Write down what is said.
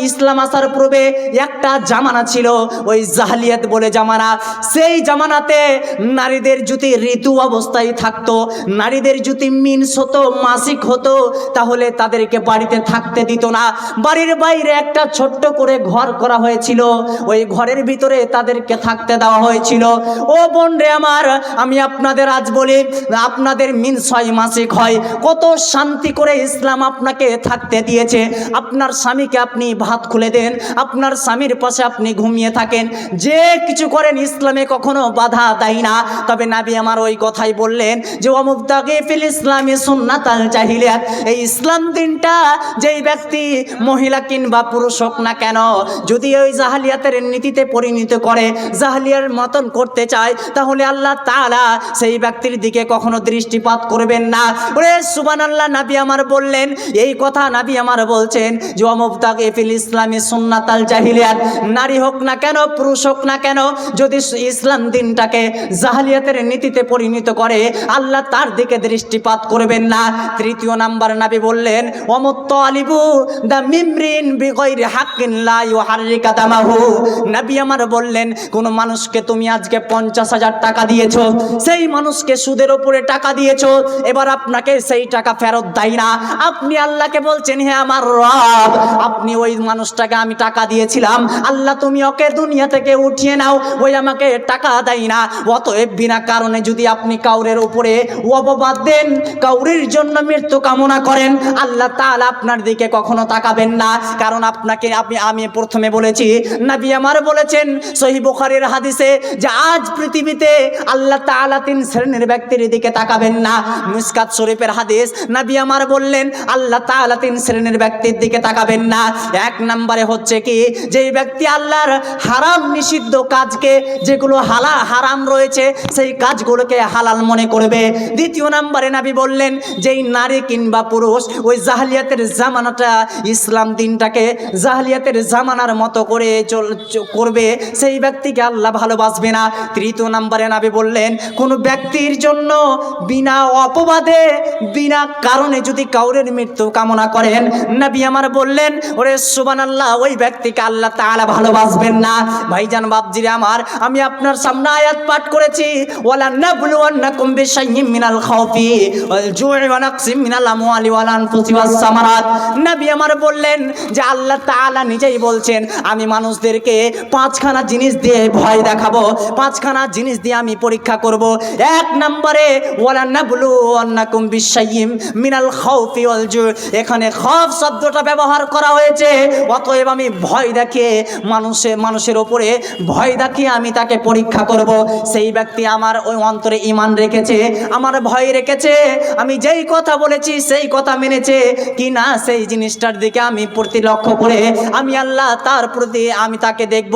ইসলাম আসার পূর্বে একটা জামানা ছিল, ওই জাহলিয়াত বলে জামানা। সেই জামানাতে নারীদের যদি ঋতু অবস্থায় থাকতো, নারীদের যদি মিন্স হতো, মাসিক হতো, তাহলে তাদেরকে বাড়িতে থাকতে দিত না। বাড়ির বাইরে একটা ছোট্ট করে ঘর করা হয়েছিল, ওই ঘরের ভিতরে তাদেরকে থাকতে দেওয়া হয়েছিল। ও বোন রে আমার, আমি আপনাদের আজ বলি, আপনাদের মিন্স হয়, মাসিক হয়, কত শান্তি করে ইসলাম আপনাকে থাকতে দিয়েছে। আপনার স্বামীকে আপনি ভাত খুলে দেন, আপনার স্বামীর পাশে আপনি ঘুমিয়ে থাকেন, যে কিছু করেন, ইসলামে কখনো বাধা দেয় না। তবে নবী আমার ওই কথাই বললেন যে ওয়ামুবতাগি ফিল ইসলামি সুন্নাতাল জাহিলিয়াত, এই ইসলাম দিনটা যেই ব্যক্তি মহিলা কিংবা পুরুষ হোক না কেন, যদি ওই জাহালিয়াতের নীতিতে পরিণত করে, জাহালিয়ার মতন করতে চায়, তাহলে আল্লাহ তাআলা সেই ব্যক্তির দিকে কখনো দৃষ্টিপাত করবেন না। ওরে সুবহানাল্লাহ, নবী আমার বললেন এই কথা, নবী আমার বলছেন যে ওয়ামুবতাগি ফিল ইসলামি সুন্নাতাল জাহিলিয়াত, নারী হোক না কেন, পুরুষ হোক না কেন, যদি ইসলাম দিনটাকে জাহালিয়াতের নীতিতে পরিণত করে, আল্লাহ তার দিকে দৃষ্টিপাত করবেন না। তৃতীয় নাম্বার নবী বললেন ওয়ামুত্তালিবু দা মিমরিন বিগাইরি হাক্কিন লা ইউহাররিকা দামাহু। নবী আমার বললেন কোন মানুষকে তুমি আজকে 50,000 টাকা দিয়েছো, সেই মানুষকে সুদের উপরে টাকা দিয়েছো, এবার আপনাকে সেই টাকা ফেরত দেয় না, আপনি আল্লাহকে বলছেন হে আমার রব, আপনি ওই মানুষটাকে আমি টাকা দিয়েছিলাম, আল্লাহ তুমি ওকে দুনিয়া থেকে উঠিয়ে নাও, ওই আমাকে টাকা দেয় না। অতএব বিনা কারণে যদি আপনি কাউরের উপরে অপবাদ দেন, কাউরের জন্য মৃত্যু কামনা করেন, আল্লাহ তাআলা আপনার দিকে কখনো তাকাবেন না। কারণ আপনাকে আমি প্রথমে বলেছি, নবী আমার বলেছেন সহিহ বুখারীর হাদিসে যে আজ পৃথিবীতে আল্লাহ তাআলা 3 শ্রেণীর ব্যক্তির দিকে তাকাবেন না। মিশকাত শরীফের হাদিস, নবী আমার বললেন আল্লাহ তাআলা 3 শ্রেণীর ব্যক্তির দিকে তাকাবেন না। এক নম্বরে হচ্ছে কি, যেই ব্যক্তি আল্লাহর হারাম নিষিদ্ধ কাজকে, যেগুলো হারাম রয়েছে, সেই কাজগুলোকে হালাল মনে করবে। দ্বিতীয় নম্বরে নবী বললেন যেই নারী কিংবা পুরুষ ওই জাহলিয়াতের জামানাটা, ইসলাম দিনটাকে জাহলিয়াতের জামানার মতো করে করবে, সেই ব্যক্তিকে আল্লাহ ভালোবাসবে না। তৃতীয় নম্বরে নবী বললেন কোন ব্যক্তির জন্য বিনা অপবাদে, বিনা কারণে যদি কাউরের মৃত্যু কামনা করেন, নবী আমার বললেন ওরে সুবহানাল্লাহ, ওই ব্যক্তিকে আল্লাহ তাআলা ভালোবাসবেন না। ভাইজান বাপজিরে আমার, আমি আপনার সামনে আয়াত পাঠ করেছি, ওয়ালা নাবলুওয়ান্নাকুম বিশাইয়্যিম মিনাল খাউফি ওয়াল জু'i ওয়া নাকসিম মিনাল আমওয়ালি ওয়াল আনফুসি ওয়াস সামারাত। নবী আমার বললেন যে আল্লাহ তাআলা নিজেই বলছেন আমি মানুষদেরকে 5খানা জিনিস দিয়ে ভয় দেখাবো, 5খানা জিনিস দিয়ে আমি পরীক্ষা করব। এক নম্বরে ওয়ালা নাবলুওয়ান্নাকুম বিশাইয়্যিম মিনাল খাউফি ওয়াল জু'i, এখানে খৌফ শব্দটা ব্যবহার করা হয়েছে। অতএব আমি ভয় দেখিয়ে মানুষের ওপরে ভয় দেখিয়ে আমি তাকে পরীক্ষা করব। সেই ব্যক্তি আমার ওই অন্তরে ঈমান রেখেছে, আমার ভয় রেখেছে, আমি যেই কথা বলেছি সেই কথা মেনেছে কি না, সেই জিনিসটার দিকে আমি প্রতি লক্ষ্য করে আমি আল্লাহ তার প্রতি আমি তাকে দেখব।